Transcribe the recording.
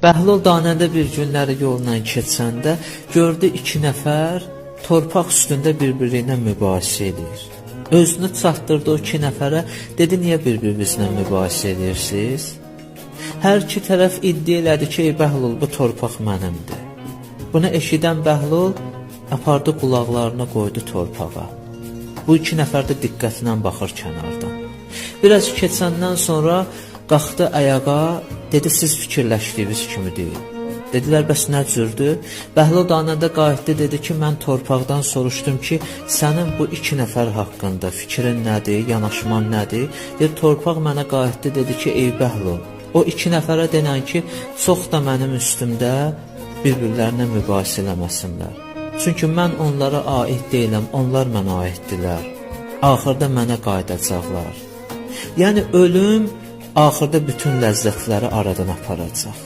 Bəhlul danəndə bir günləri yolla keçəndə gördü iki nəfər torpaq üstündə bir-biri ilə mübahisə edir. Özünü çatdırdı o iki nəfərə, dedi niyə bir-birinizlə mübahisə edirsiniz? Hər iki tərəf iddia elədi ki, ey Bəhlul, bu torpaq mənimdir. Bunu eşidən Bəhlul apardı qulaqlarını qoydu torpağa. Bu iki nəfər də diqqətlə baxır kənardan. Biraz keçəndən sonra qalxdı ayağa, dedi siz fikirləşdiyiniz kimi deyil. Dedilər bəs nə cürdür? Bəhlul danəndə qayıtdı, dedi ki mən torpaqdan soruşdum ki sənin bu iki nəfər haqqında fikrin nədir, yanaşman nədir? Dedi torpaq mənə qayıtdı, dedi ki ey Bəhlul, o iki nəfərə denən ki çox da mənim üstümdə bir-birlərinə mübahisə eləməsinlər. Çünki mən onlara aid deyiləm, onlar mənə aiddirlər. Axırda mənə qayıdacaqlar. Yəni ölüm axırda bütün ləzzətləri aradan aparacaq.